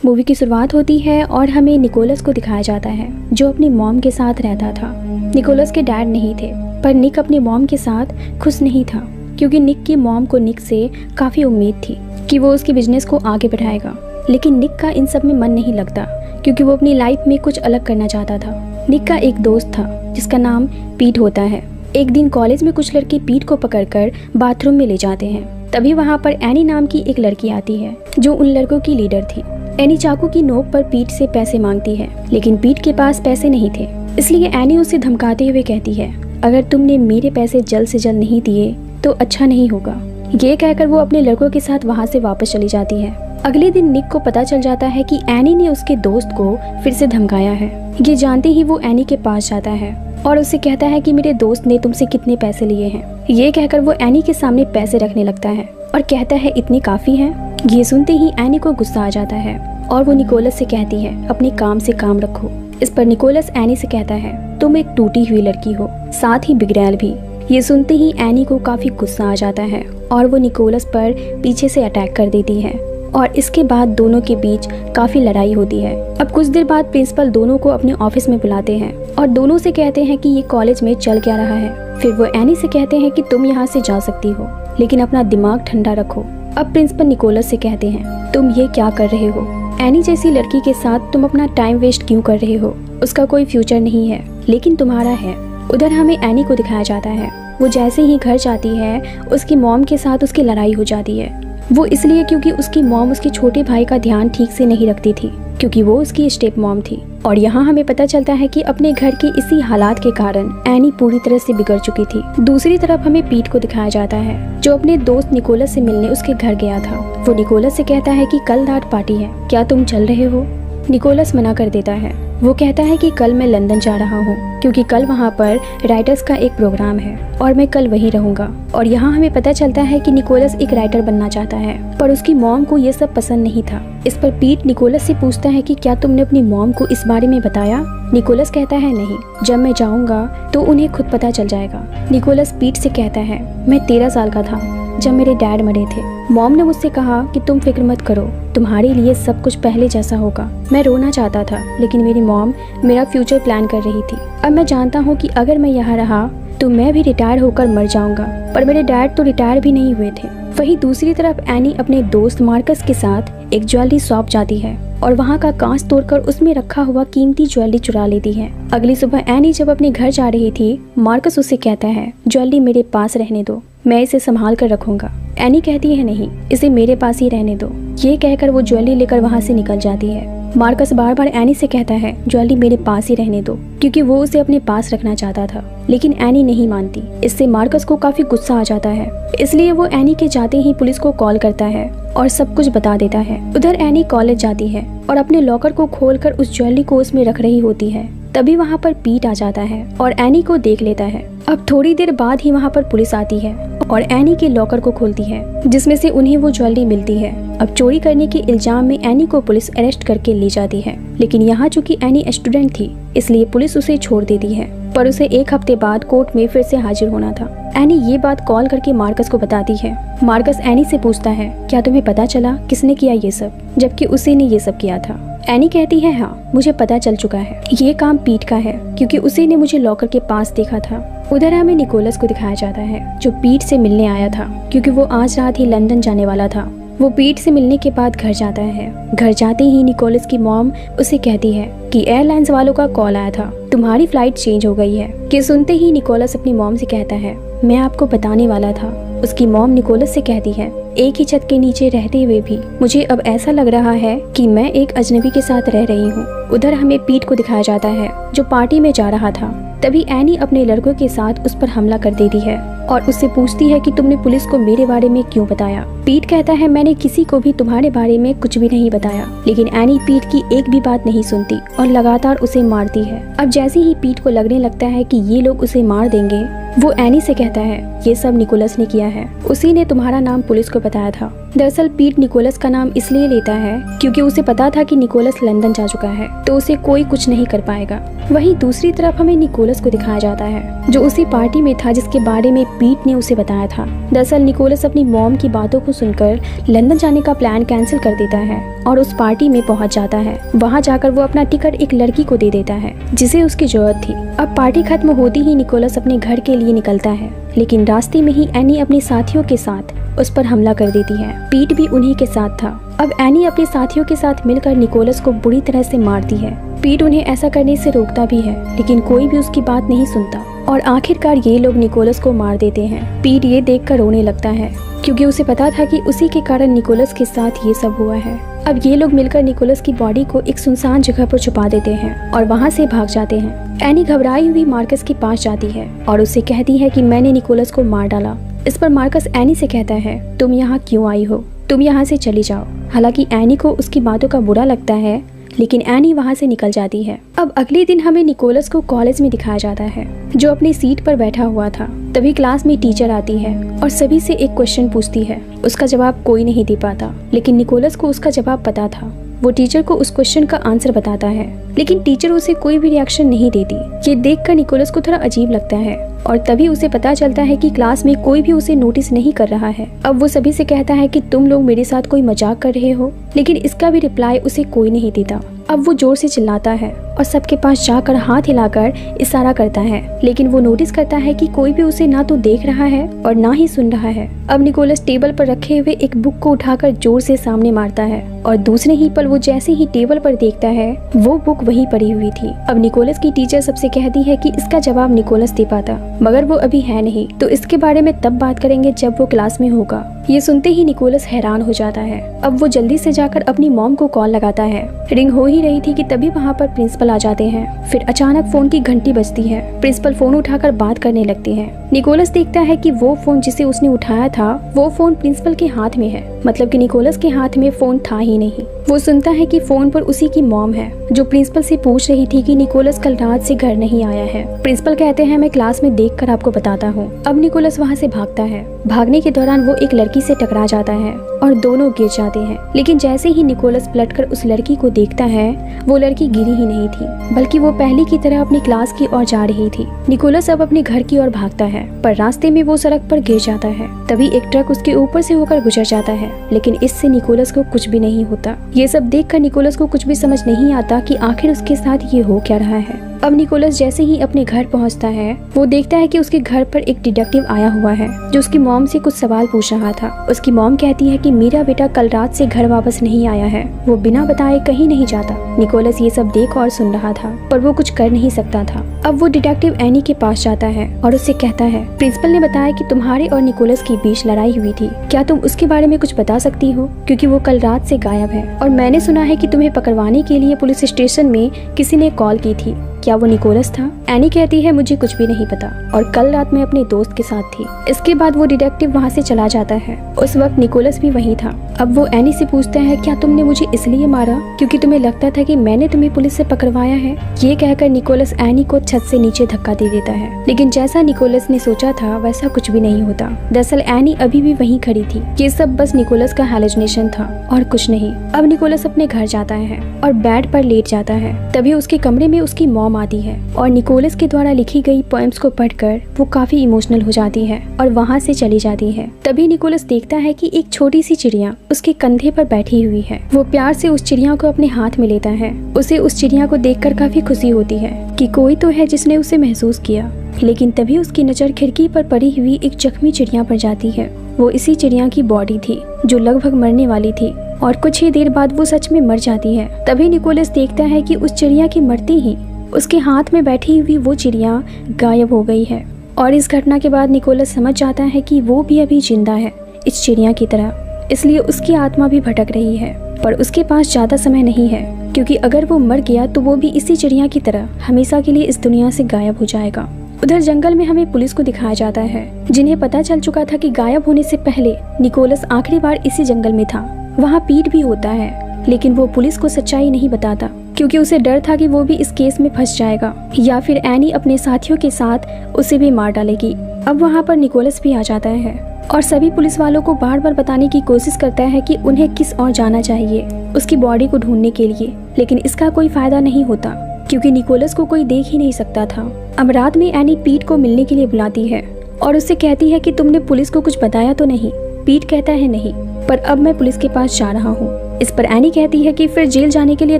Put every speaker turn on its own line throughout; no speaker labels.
Movie की शुरुआत होती है और हमें निकोलस को दिखाया जाता है जो अपनी मॉम के साथ रहता था। निकोलस के डैड नहीं थे, पर निक अपनी मॉम के साथ खुश नहीं था क्योंकि निक की मॉम को निक से काफ़ी उम्मीद थी कि वो उसके बिजनेस को आगे बढ़ाएगा। लेकिन निक का इन सब में मन नहीं लगता क्योंकि वो अपनी लाइफ में कुछ अलग करना चाहता था। निक का एक दोस्त था जिसका नाम पीट होता है। एक दिन कॉलेज में कुछ लड़के पीट को पकड़कर बाथरूम में ले जाते हैं। तभी वहाँ पर एनी नाम की एक लड़की आती है जो उन लड़कों की लीडर थी। एनी चाकू की नोक पर पीट से पैसे मांगती है, लेकिन पीट के पास पैसे नहीं थे। इसलिए एनी उसे धमकाते हुए कहती है, अगर तुमने मेरे पैसे जल्द से जल्द नहीं दिए तो अच्छा नहीं होगा। ये कहकर वो अपने लड़कों के साथ वहाँ से वापस चली जाती है। अगले दिन निक को पता चल जाता है कि एनी ने उसके दोस्त को फिर से धमकाया है। ये जानते ही वो एनी के पास जाता है और उससे कहता है कि मेरे दोस्त ने तुमसे कितने पैसे लिए हैं। ये कहकर वो एनी के सामने पैसे रखने लगता है और कहता है इतने काफी हैं। ये सुनते ही एनी को गुस्सा आ जाता है और वो निकोलस से कहती है अपने काम से काम रखो। इस पर निकोलस एनी से कहता है तुम एक टूटी हुई लड़की हो, साथ ही बिगड़ैल भी। ये सुनते ही एनी को काफी गुस्सा आ जाता है और वो निकोलस पर पीछे से अटैक कर देती है और इसके बाद दोनों के बीच काफी लड़ाई होती है। अब कुछ देर बाद प्रिंसिपल दोनों को अपने ऑफिस में बुलाते हैं और दोनों से कहते हैं कि ये कॉलेज में चल क्या रहा है। फिर वो एनी से कहते हैं कि तुम यहाँ से जा सकती हो, लेकिन अपना दिमाग ठंडा रखो। अब प्रिंसिपल निकोलस से कहते हैं तुम ये क्या कर रहे हो? एनी जैसी लड़की के साथ तुम अपना टाइम वेस्ट क्यों कर रहे हो? उसका कोई फ्यूचर नहीं है, लेकिन तुम्हारा है। उधर हमें एनी को दिखाया जाता है। वो जैसे ही घर जाती है उसकी मॉम के साथ उसकी लड़ाई हो जाती है। वो इसलिए क्योंकि उसकी मॉम उसके छोटे भाई का ध्यान ठीक से नहीं रखती थी क्योंकि वो उसकी स्टेप मॉम थी। और यहाँ हमें पता चलता है कि अपने घर के इसी हालात के कारण एनी पूरी तरह से बिगड़ चुकी थी। दूसरी तरफ हमें पीट को दिखाया जाता है जो अपने दोस्त निकोलस से मिलने उसके घर गया था। वो निकोलस से कहता है कि कल रात पार्टी है, क्या तुम चल रहे हो? निकोलस मना कर देता है। वो कहता है कि कल मैं लंदन जा रहा हूँ क्योंकि कल वहाँ पर राइटर्स का एक प्रोग्राम है और मैं कल वहीं रहूँगा। और यहाँ हमें पता चलता है कि निकोलस एक राइटर बनना चाहता है, पर उसकी मॉम को ये सब पसंद नहीं था। इस पर पीट निकोलस से पूछता है कि क्या तुमने अपनी मॉम को इस बारे में बताया? निकोलस कहता है नहीं, जब मैं जाऊँगा तो उन्हें खुद पता चल जाएगा। निकोलस पीट से कहता है मैं 13 साल का था जब मेरे डैड मरे थे। मॉम ने मुझसे कहा कि तुम फिक्र मत करो, तुम्हारे लिए सब कुछ पहले जैसा होगा। मैं रोना चाहता था, लेकिन मेरी मॉम मेरा फ्यूचर प्लान कर रही थी। अब मैं जानता हूँ कि अगर मैं यहाँ रहा तो मैं भी रिटायर होकर मर जाऊंगा, पर मेरे डैड तो रिटायर भी नहीं हुए थे। वहीं दूसरी तरफ एनी अपने दोस्त मार्कस के साथ एक ज्वेलरी शॉप जाती है और वहाँ का कांच तोड़कर उसमें रखा हुआ कीमती ज्वेलरी चुरा लेती है। अगली सुबह एनी जब अपने घर जा रही थी, मार्कस उससे कहता है ज्वेलरी मेरे पास रहने दो, मैं इसे संभाल कर रखूंगा। एनी कहती है नहीं, इसे मेरे पास ही रहने दो। ये कहकर वो ज्वेलरी लेकर वहाँ से निकल जाती है। मार्कस बार बार एनी से कहता है ज्वेलरी मेरे पास ही रहने दो क्योंकि वो उसे अपने पास रखना चाहता था, लेकिन एनी नहीं मानती। इससे मार्कस को काफी गुस्सा आ जाता है, इसलिए वो एनी के जाते ही पुलिस को कॉल करता है और सब कुछ बता देता है। उधर एनी कॉलेज जाती है और अपने लॉकर को खोलकर उस ज्वेलरी को उसमें रख रही होती है। तभी वहाँ पर पीट आ जाता है और एनी को देख लेता है। अब थोड़ी देर बाद ही वहाँ पर पुलिस आती है और एनी के लॉकर को खोलती है जिसमें से उन्हें वो ज्वेलरी मिलती है। अब चोरी करने के इल्जाम में एनी को पुलिस अरेस्ट करके ले जाती है, लेकिन यहाँ चूंकि एनी स्टूडेंट थी इसलिए पुलिस उसे छोड़ देती है, पर उसे 1 हफ्ते बाद कोर्ट में फिर से हाजिर होना था। एनी ये बात कॉल करके मार्कस को बताती है। मार्कस एनी से पूछता है क्या तुम्हें पता चला किसने किया ये सब, जबकि उसी ने ये सब किया था। एनी कहती है हाँ, मुझे पता चल चुका है, ये काम पीट का है क्योंकि उसी ने मुझे लॉकर के पास देखा था। उधर हमें निकोलस को दिखाया जाता है जो पीट से मिलने आया था क्योंकि वो आज रात ही लंदन जाने वाला था। वो पीट से मिलने के बाद घर जाता है। घर जाते ही निकोलस की मॉम उसे कहती है कि एयरलाइंस वालों का कॉल आया था, तुम्हारी फ्लाइट चेंज हो गई है। कि सुनते ही निकोलस अपनी मॉम से कहता है मैं आपको बताने वाला था। उसकी मॉम निकोलस से कहती है एक ही छत के नीचे रहते हुए भी मुझे अब ऐसा लग रहा है कि मैं एक अजनबी के साथ रह रही हूँ। उधर हमें पीट को दिखाया जाता है जो पार्टी में जा रहा था। तभी एनी अपने लड़कों के साथ उस पर हमला कर देती है और उससे पूछती है कि तुमने पुलिस को मेरे बारे में क्यों बताया। पीट कहता है मैंने किसी को भी तुम्हारे बारे में कुछ भी नहीं बताया, लेकिन एनी पीट की एक भी बात नहीं सुनती और लगातार उसे मारती है। अब जैसे ही पीट को लगने लगता है कि ये लोग उसे मार देंगे, वो एनी से कहता है ये सब निकोलस ने किया है, उसी ने तुम्हारा नाम पुलिस को बताया था। दरअसल पीट निकोलस का नाम इसलिए लेता है क्योंकि उसे पता था कि निकोलस लंदन जा चुका है तो उसे कोई कुछ नहीं कर पाएगा। वहीं दूसरी तरफ हमें निकोलस को दिखाया जाता है जो उसी पार्टी में था जिसके बारे में पीट ने उसे बताया था। दरअसल निकोलस अपनी मॉम की बातों को सुनकर लंदन जाने का प्लान कैंसिल कर देता है और उस पार्टी में पहुंच जाता है। वहां जाकर वो अपना टिकट एक लड़की को दे देता है जिसे उसकी जरूरत थी। अब पार्टी खत्म होती ही निकोलस अपने घर के लिए निकलता है, लेकिन रास्ते में ही एनी अपने साथियों के साथ उस पर हमला कर देती है। पीट भी उन्हीं के साथ था। अब एनी अपने साथियों के साथ मिलकर निकोलस को बुरी तरह से मारती है। पीट उन्हें ऐसा करने से रोकता भी है, लेकिन कोई भी उसकी बात नहीं सुनता और आखिरकार ये लोग निकोलस को मार देते हैं। पीट ये देखकर रोने लगता है क्योंकि उसे पता था कि उसी के कारण निकोलस के साथ ये सब हुआ है। अब ये लोग मिलकर निकोलस की बॉडी को एक सुनसान जगह पर छुपा देते हैं और वहाँ से भाग जाते हैं। एनी घबराई हुई मार्कस के पास जाती है और उससे कहती है कि मैंने निकोलस को मार डाला। इस पर मार्कस एनी से कहता है, तुम यहाँ क्यों आई हो, तुम यहाँ से चली जाओ। हालांकि एनी को उसकी बातों का बुरा लगता है, लेकिन एनी वहाँ से निकल जाती है। अब अगले दिन हमें निकोलस को कॉलेज में दिखाया जाता है जो अपनी सीट पर बैठा हुआ था। तभी क्लास में टीचर आती है और सभी से एक क्वेश्चन पूछती है। उसका जवाब कोई नहीं दे पाता, लेकिन निकोलस को उसका जवाब पता था। वो टीचर को उस क्वेश्चन का आंसर बताता है, लेकिन टीचर उसे कोई भी रिएक्शन नहीं देती। ये देखकर निकोलस को थोड़ा अजीब लगता है और तभी उसे पता चलता है कि क्लास में कोई भी उसे नोटिस नहीं कर रहा है। अब वो सभी से कहता है कि तुम लोग मेरे साथ कोई मजाक कर रहे हो, लेकिन इसका भी रिप्लाई उसे कोई नहीं देता। अब वो जोर से चिल्लाता है और सबके पास जाकर हाथ हिलाकर इशारा करता है, लेकिन वो नोटिस करता है कि कोई भी उसे ना तो देख रहा है और ना ही सुन रहा है। अब निकोलस टेबल पर रखे हुए एक बुक को उठाकर जोर से सामने मारता है और दूसरे ही पल वो जैसे ही टेबल पर देखता है वो बुक वहीं पड़ी हुई थी। अब निकोलस की टीचर सबसे कहती है कि इसका जवाब निकोलस दे पाता, मगर वो अभी है नहीं, तो इसके बारे में तब बात करेंगे जब वो क्लास में होगा। ये सुनते ही निकोलस हैरान हो जाता है। अब वो जल्दी से जाकर अपनी मॉम को कॉल लगाता है। रिंग हो ही रही थी कि तभी वहाँ पर प्रिंसिपल आ जाते हैं। फिर अचानक फोन की घंटी बजती है। प्रिंसिपल फोन उठाकर बात करने लगती है। निकोलस देखता है कि वो फोन जिसे उसने उठाया था वो फोन प्रिंसिपल के हाथ में है, मतलब कि निकोलस के हाथ में फोन था ही नहीं। वो सुनता है कि फोन पर उसी की मॉम है जो प्रिंसिपल से पूछ रही थी कि निकोलस कल रात से घर नहीं आया है। प्रिंसिपल कहते हैं मैं क्लास में देखकर आपको बताता हूँ। अब निकोलस वहाँ से भागता है। भागने के दौरान वो एक लड़की से टकरा जाता है और दोनों गिर जाते हैं, लेकिन जैसे ही निकोलस पलटकर उस लड़की को देखता है वो लड़की गिरी ही नहीं थी, बल्कि वो पहले की तरह अपनी क्लास की ओर जा रही थी। निकोलस अब अपने घर की ओर भागता है, पर रास्ते में वो सड़क पर गिर जाता है। तभी एक ट्रक उसके ऊपर से होकर गुजर जाता है, लेकिन इससे निकोलस को कुछ भी नहीं होता। ये सब देखकर निकोलस को कुछ भी समझ नहीं आता कि आखिर उसके साथ ये हो क्या रहा है। अब निकोलस जैसे ही अपने घर पहुंचता है वो देखता है कि उसके घर पर एक डिटेक्टिव आया हुआ है जो उसकी मॉम से कुछ सवाल पूछ रहा था। उसकी मॉम कहती है कि मेरा बेटा कल रात से घर वापस नहीं आया है, वो बिना बताए कहीं नहीं जाता। निकोलस ये सब देख और सुन रहा था, पर वो कुछ कर नहीं सकता था। अब वो डिटेक्टिव एनी के पास जाता है और उससे कहता है प्रिंसिपल ने बताया कि तुम्हारे और निकोलस के बीच लड़ाई हुई थी, क्या तुम उसके बारे में कुछ बता सकती हो, क्योंकि वो कल रात से गायब है और मैंने सुना है कि तुम्हें पकड़वाने के लिए पुलिस स्टेशन में किसी ने कॉल की थी, क्या वो निकोलस था? एनी कहती है मुझे कुछ भी नहीं पता और कल रात मैं अपने दोस्त के साथ थी। इसके बाद वो डिटेक्टिव वहाँ से चला जाता है। उस वक्त निकोलस भी वहीं था। अब वो एनी से पूछता है क्या तुमने मुझे इसलिए मारा क्योंकि तुम्हें लगता था कि मैंने तुम्हें पुलिस से पकड़वाया है? ये कहकर निकोलस एनी को छत से नीचे धक्का दे देता है, लेकिन जैसा निकोलस ने सोचा था वैसा कुछ भी नहीं होता। दरअसल एनी अभी भी वहीं खड़ी थी। ये सब बस निकोलस का हैलुसिनेशन था और कुछ नहीं। अब निकोलस अपने घर जाता है और बेड पर लेट जाता है। तभी उसके कमरे में उसकी मॉम आती है और निकोलस के द्वारा लिखी गई पोएम्स को पढ़कर वो काफी इमोशनल हो जाती है और वहाँ से चली जाती है। तभी निकोलस देखता है कि एक छोटी सी चिड़िया उसके कंधे पर बैठी हुई है। वो प्यार से उस चिड़िया को अपने हाथ में लेता है। उसे उस चिड़िया को देखकर काफी खुशी होती है कि कोई तो है जिसने उसे महसूस किया। लेकिन तभी उसकी नजर खिड़की पर पड़ी हुई एक जख्मी चिड़िया पर जाती है। वो इसी चिड़िया की बॉडी थी जो लगभग मरने वाली थी और कुछ ही देर बाद वो सच में मर जाती है। तभी निकोलस देखता है कि उस चिड़िया के मरते ही उसके हाथ में बैठी हुई वो चिड़िया गायब हो गई है और इस घटना के बाद निकोलस समझ जाता है कि वो भी अभी जिंदा है इस चिड़िया की तरह, इसलिए उसकी आत्मा भी भटक रही है। पर उसके पास ज़्यादा समय नहीं है क्योंकि अगर वो मर गया तो वो भी इसी चिड़िया की तरह हमेशा के लिए इस दुनिया से गायब हो जाएगा। उधर जंगल में हमें पुलिस को दिखाया जाता है जिन्हें पता चल चुका था कि गायब होने से पहले निकोलस आखिरी बार इसी जंगल में था। वहाँ पीट भी होता है, लेकिन वो पुलिस को सच्चाई नहीं बताता क्योंकि उसे डर था कि वो भी इस केस में फंस जाएगा या फिर एनी अपने साथियों के साथ उसे भी मार डालेगी। अब वहाँ पर निकोलस भी आ जाता है और सभी पुलिस वालों को बार बार बताने की कोशिश करता है कि उन्हें किस ओर जाना चाहिए उसकी बॉडी को ढूंढने के लिए, लेकिन इसका कोई फायदा नहीं होता क्योंकि निकोलस को कोई देख ही नहीं सकता था। अब रात में एनी पीट को मिलने के लिए बुलाती है और उससे कहती है कि तुमने पुलिस को कुछ बताया तो नहीं। पीट कहता है नहीं, पर अब मैं पुलिस के पास जा रहा हूँ। इस पर एनी कहती है कि फिर जेल जाने के लिए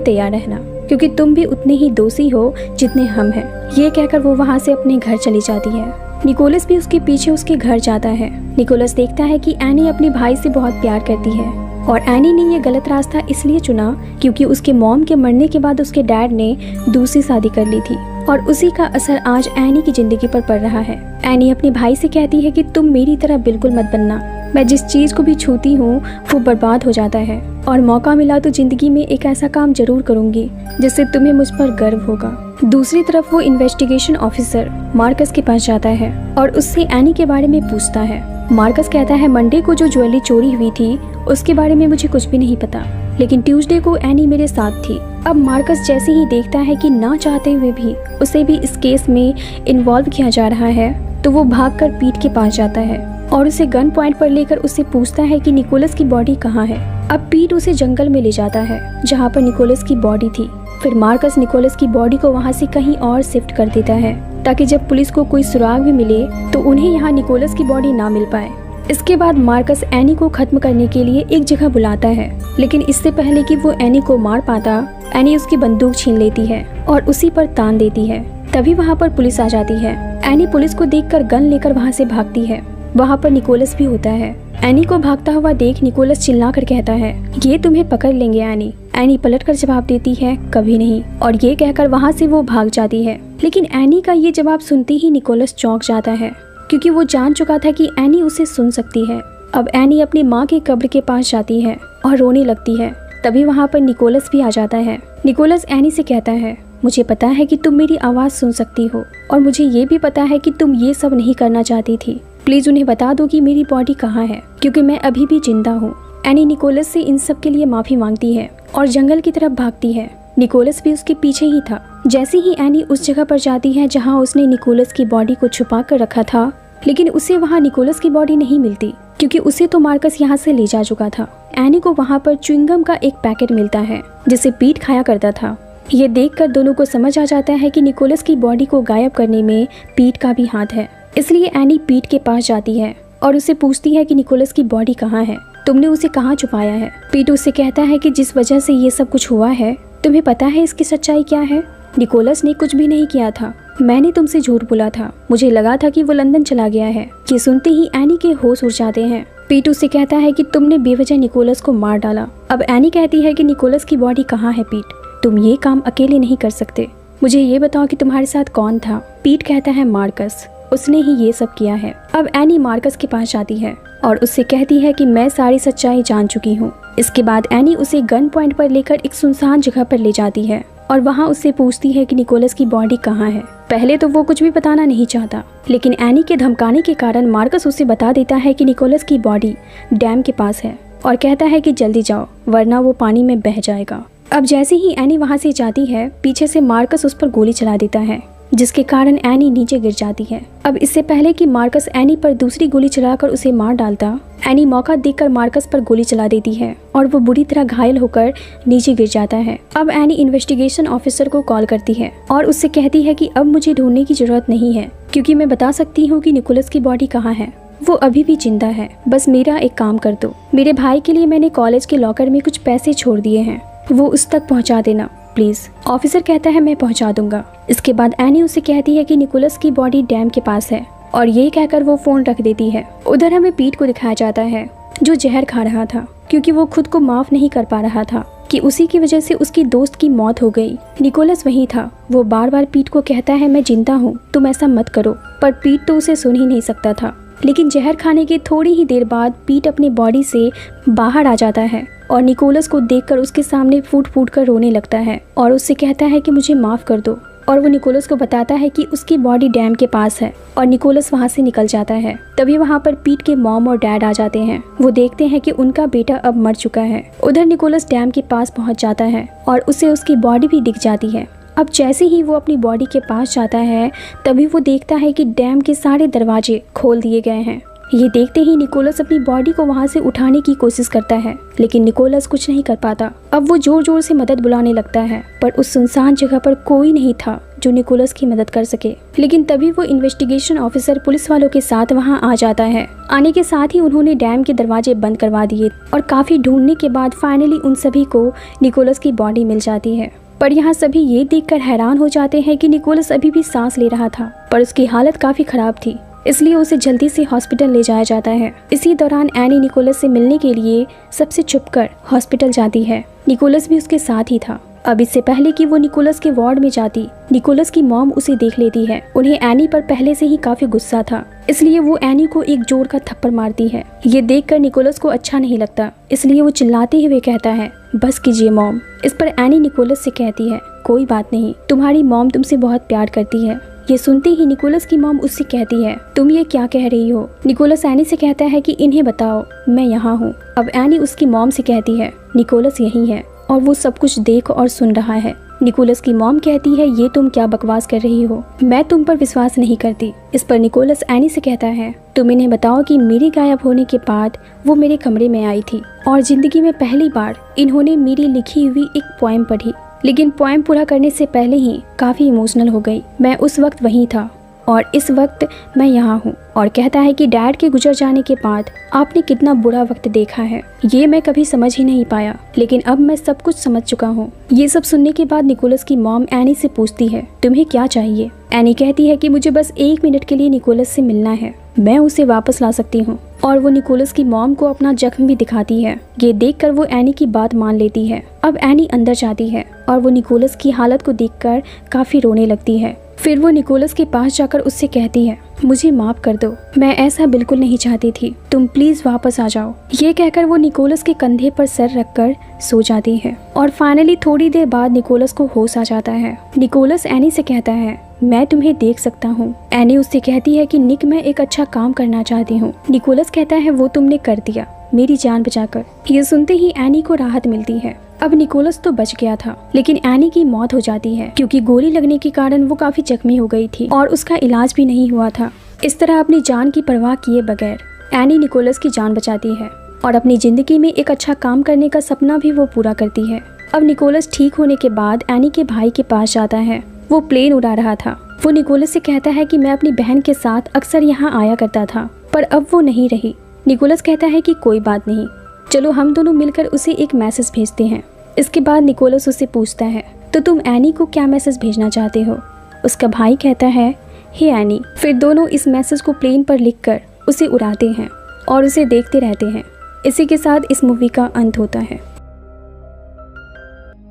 तैयार रहना क्योंकि तुम भी उतने ही दोषी हो जितने हम हैं। ये कहकर वो वहाँ से अपने घर चली जाती है। निकोलस भी उसके पीछे उसके घर जाता है। निकोलस देखता है कि एनी अपने भाई से बहुत प्यार करती है और एनी ने ये गलत रास्ता इसलिए चुना क्योंकि उसके मॉम के मरने के बाद उसके डैड ने दूसरी शादी कर ली थी और उसी का असर आज एनी की जिंदगी पर पड़ रहा है। एनी अपने भाई से कहती है कि तुम मेरी तरह बिल्कुल मत बनना, मैं जिस चीज को भी छूती हूँ वो बर्बाद हो जाता है और मौका मिला तो जिंदगी में एक ऐसा काम जरूर करूंगी जिससे तुम्हें मुझ पर गर्व होगा। दूसरी तरफ वो इन्वेस्टिगेशन ऑफिसर मार्कस के पास जाता है और उससे एनी के बारे में पूछता है। मार्कस कहता है मंडे को जो ज्वेलरी चोरी हुई थी उसके बारे में मुझे कुछ भी नहीं पता, लेकिन ट्यूसडे को एनी मेरे साथ थी। अब मार्कस जैसे ही देखता है कि ना चाहते हुए भी उसे भी इस केस में इन्वॉल्व किया जा रहा है तो वो भागकर पीट के पास जाता है और उसे गन पॉइंट पर लेकर उससे पूछता है कि निकोलस की बॉडी कहाँ है। अब पीट उसे जंगल में ले जाता है जहाँ पर निकोलस की बॉडी थी। फिर मार्कस निकोलस की बॉडी को वहाँ से कहीं और शिफ्ट कर देता है ताकि जब पुलिस को कोई सुराग भी मिले तो उन्हें यहाँ निकोलस की बॉडी ना मिल पाए। इसके बाद मार्कस एनी को खत्म करने के लिए एक जगह बुलाता है, लेकिन इससे पहले कि वो एनी को मार पाता एनी उसकी बंदूक छीन लेती है और उसी पर तान देती है। तभी वहाँ पर पुलिस आ जाती है। एनी पुलिस को देखकर गन लेकर वहाँ से भागती है। वहाँ पर निकोलस भी होता है। एनी को भागता हुआ देख निकोलस चिल्लाकर कहता है ये तुम्हें पकड़ लेंगे एनी। एनी पलटकर जवाब देती है कभी नहीं, और ये कहकर वहाँ से वो भाग जाती है। लेकिन एनी का ये जवाब सुनते ही निकोलस चौंक जाता है क्योंकि वो जान चुका था कि एनी उसे सुन सकती है। अब एनी अपनी माँ की कब्र के पास जाती है और रोने लगती है। तभी वहाँ पर निकोलस भी आ जाता है। निकोलस एनी से कहता है मुझे पता है कि तुम मेरी आवाज़ सुन सकती हो और मुझे ये भी पता है कि तुम ये सब नहीं करना चाहती थी। प्लीज उन्हें बता दो कि मेरी बॉडी कहाँ है क्योंकि मैं अभी भी जिंदा हूँ। एनी निकोलस से इन सब के लिए माफी मांगती है और जंगल की तरफ भागती है। निकोलस भी उसके पीछे ही था। जैसे ही एनी उस जगह पर जाती है जहाँ उसने निकोलस की बॉडी को छुपा कर रखा था, लेकिन उसे वहाँ निकोलस की बॉडी नहीं मिलती क्योंकि उसे तो मार्कस यहाँ से ले जा चुका था। एनी को वहाँ पर च्युइंगम का एक पैकेट मिलता है जिसे पीट खाया करता था। ये देखकर दोनों को समझ आ जाता है कि निकोलस की बॉडी को गायब करने में पीट का भी हाथ है। इसलिए एनी पीट के पास जाती है और उसे पूछती है कि निकोलस की बॉडी कहाँ है, तुमने उसे कहाँ छुपाया है। पीट उससे कहता है कि जिस वजह से ये सब कुछ हुआ है तुम्हें पता है इसकी सच्चाई क्या है। निकोलस ने कुछ भी नहीं किया था, मैंने तुमसे झूठ बोला था, मुझे लगा था कि वो लंदन चला गया है। ये सुनते ही एनी के होश उड़ जाते हैं। पीट उससे कहता है कि तुमने बेवजह निकोलस को मार डाला। अब एनी कहती है कि निकोलस की बॉडी कहाँ है पीट, तुम ये काम अकेले नहीं कर सकते, मुझे ये बताओ कि तुम्हारे साथ कौन था। पीट कहता है मार्कस, उसने ही ये सब किया है। अब एनी मार्कस के पास जाती है और उससे कहती है कि मैं सारी सच्चाई जान चुकी हूँ। इसके बाद एनी उसे गन पॉइंट पर लेकर एक सुनसान जगह पर ले जाती है और वहाँ उससे पूछती है कि निकोलस की बॉडी कहाँ है। पहले तो वो कुछ भी बताना नहीं चाहता, लेकिन एनी के धमकाने के कारण मार्कस उसे बता देता है कि निकोलस की बॉडी डैम के पास है और कहता है कि जल्दी जाओ वरना वो पानी में बह जाएगा। अब जैसे ही एनी वहाँ से जाती है पीछे से मार्कस उस पर गोली चला देता है जिसके कारण एनी नीचे गिर जाती है। अब इससे पहले कि मार्कस एनी पर दूसरी गोली चलाकर उसे मार डालता, एनी मौका देखकर मार्कस पर गोली चला देती है और वो बुरी तरह घायल होकर नीचे गिर जाता है। अब एनी इन्वेस्टिगेशन ऑफिसर को कॉल करती है और उससे कहती है कि अब मुझे ढूंढने की जरूरत नहीं है क्योंकि मैं बता सकती हूँ कि निकोलस की बॉडी कहाँ है, वो अभी भी जिंदा है। बस मेरा एक काम कर दो, मेरे भाई के लिए मैंने कॉलेज के लॉकर में कुछ पैसे छोड़ दिए हैं, वो उस तक पहुँचा देना प्लीज। ऑफिसर कहता है मैं पहुंचा दूंगा। इसके बाद एनी उसे कहती है कि निकोलस की बॉडी डैम के पास है और ये कहकर वो फोन रख देती है। उधर हमें पीट को दिखाया जाता है जो जहर खा रहा था क्योंकि वो खुद को माफ नहीं कर पा रहा था कि उसी की वजह से उसकी दोस्त की मौत हो गई। निकोलस वही था, वो बार बार पीट को कहता है मैं जिंदा हूँ, तुम ऐसा मत करो, पर पीट तो उसे सुन ही नहीं सकता था। लेकिन जहर खाने के थोड़ी ही देर बाद पीट अपनी बॉडी से बाहर आ जाता है और निकोलस को देखकर उसके सामने फूट फूट कर रोने लगता है और उससे कहता है कि मुझे माफ कर दो, और वो निकोलस को बताता है कि उसकी बॉडी डैम के पास है और निकोलस वहाँ से निकल जाता है। तभी वहाँ पर पीट के मॉम और डैड आ जाते हैं। वो देखते हैं कि उनका बेटा अब मर चुका है। उधर निकोलस डैम के पास पहुँच जाता है और उसे उसकी बॉडी भी दिख जाती है। अब जैसे ही वो अपनी बॉडी के पास जाता है तभी वो देखता है कि डैम के सारे दरवाजे खोल दिए गए हैं। ये देखते ही निकोलस अपनी बॉडी को वहाँ से उठाने की कोशिश करता है, लेकिन निकोलस कुछ नहीं कर पाता। अब वो जोर जोर से मदद बुलाने लगता है, पर उस सुनसान जगह पर कोई नहीं था जो निकोलस की मदद कर सके। लेकिन तभी वो इन्वेस्टिगेशन ऑफिसर पुलिस वालों के साथ वहाँ आ जाता है। आने के साथ ही उन्होंने डैम के दरवाजे बंद करवा दिए और काफी ढूंढने के बाद फाइनली उन सभी को निकोलस की बॉडी मिल जाती है। पर यहाँ सभी ये देखकर हैरान हो जाते हैं कि निकोलस अभी भी सांस ले रहा था, पर उसकी हालत काफी खराब थी, इसलिए उसे जल्दी से हॉस्पिटल ले जाया जाता है। इसी दौरान एनी निकोलस से मिलने के लिए सबसे छुपकर हॉस्पिटल जाती है। निकोलस भी उसके साथ ही था। अब इससे पहले कि वो निकोलस के वार्ड में जाती, निकोलस की मॉम उसे देख लेती है। उन्हें एनी पर पहले से ही काफी गुस्सा था, इसलिए वो एनी को एक जोर का थप्पड़ मारती है। ये देखकर निकोलस को अच्छा नहीं लगता, इसलिए वो चिल्लाते हुए कहता है, बस कीजिए मॉम। इस पर एनी निकोलस से कहती है, कोई बात नहीं, तुम्हारी मॉम तुमसे बहुत प्यार करती है। ये सुनते ही निकोलस की मॉम उससे कहती है, तुम ये क्या कह रही हो? निकोलस एनी से कहता है कि इन्हें बताओ, मैं यहाँ हूँ। अब एनी उसकी मॉम से कहती है, निकोलस यही है और वो सब कुछ देख और सुन रहा है। निकोलस की मॉम कहती है, ये तुम क्या बकवास कर रही हो, मैं तुम पर विश्वास नहीं करती। इस पर निकोलस एनी से कहता है, तुम इन्हें बताओ कि मेरे गायब होने के बाद वो मेरे कमरे में आई थी और जिंदगी में पहली बार इन्होंने मेरी लिखी हुई एक पोएम पढ़ी, लेकिन पोएम पूरा करने से पहले ही काफी इमोशनल हो गई। मैं उस वक्त वहीं था और इस वक्त मैं यहाँ हूँ। और कहता है कि डैड के गुजर जाने के बाद आपने कितना बुरा वक्त देखा है, ये मैं कभी समझ ही नहीं पाया, लेकिन अब मैं सब कुछ समझ चुका हूँ। ये सब सुनने के बाद निकोलस की मॉम एनी से पूछती है, तुम्हें क्या चाहिए? एनी कहती है कि मुझे बस 1 मिनट के लिए निकोलस से मिलना है, मैं उसे वापस ला सकती हूँ। और वो निकोलस की मॉम को अपना जख्म भी दिखाती है। ये देखकर वो एनी की बात मान लेती है। अब एनी अंदर जाती है और वो निकोलस की हालत को देखकर काफी रोने लगती है। फिर वो निकोलस के पास जाकर उससे कहती है, मुझे माफ कर दो, मैं ऐसा बिल्कुल नहीं चाहती थी, तुम प्लीज वापस आ जाओ। ये कहकर वो निकोलस के कंधे पर सर रखकर सो जाती है और फाइनली थोड़ी देर बाद निकोलस को होश आ जाता है। निकोलस एनी से कहता है, मैं तुम्हें देख सकता हूँ। एनी उससे कहती है कि निक, मैं एक अच्छा काम करना चाहती हूँ। निकोलस कहता है, वो तुमने कर दिया, मेरी जान बचाकर। ये सुनते ही एनी को राहत मिलती है। अब निकोलस तो बच गया था, लेकिन एनी की मौत हो जाती है क्योंकि गोली लगने के कारण वो काफी जख्मी हो गई थी और उसका इलाज भी नहीं हुआ था। इस तरह अपनी जान की परवाह किए बगैर एनी निकोलस की जान बचाती है और अपनी जिंदगी में एक अच्छा काम करने का सपना भी वो पूरा करती है। अब निकोलस ठीक होने के बाद एनी के भाई के पास जाता है। वो प्लेन उड़ा रहा था। वो निकोलस से कहता है कि मैं अपनी बहन के साथ अक्सर यहाँ आया करता था, पर अब वो नहीं रही। निकोलस कहता है कि कोई बात नहीं, चलो हम दोनों मिलकर उसे एक मैसेज भेजते हैं। इसके बाद निकोलस उससे पूछता है, तो तुम एनी को क्या मैसेज भेजना चाहते हो? उसका भाई कहता है, हे एनी। फिर दोनों इस मैसेज को प्लेन पर लिखकर उसे उड़ाते हैं और उसे देखते रहते हैं। इसी के साथ इस मूवी का अंत होता है।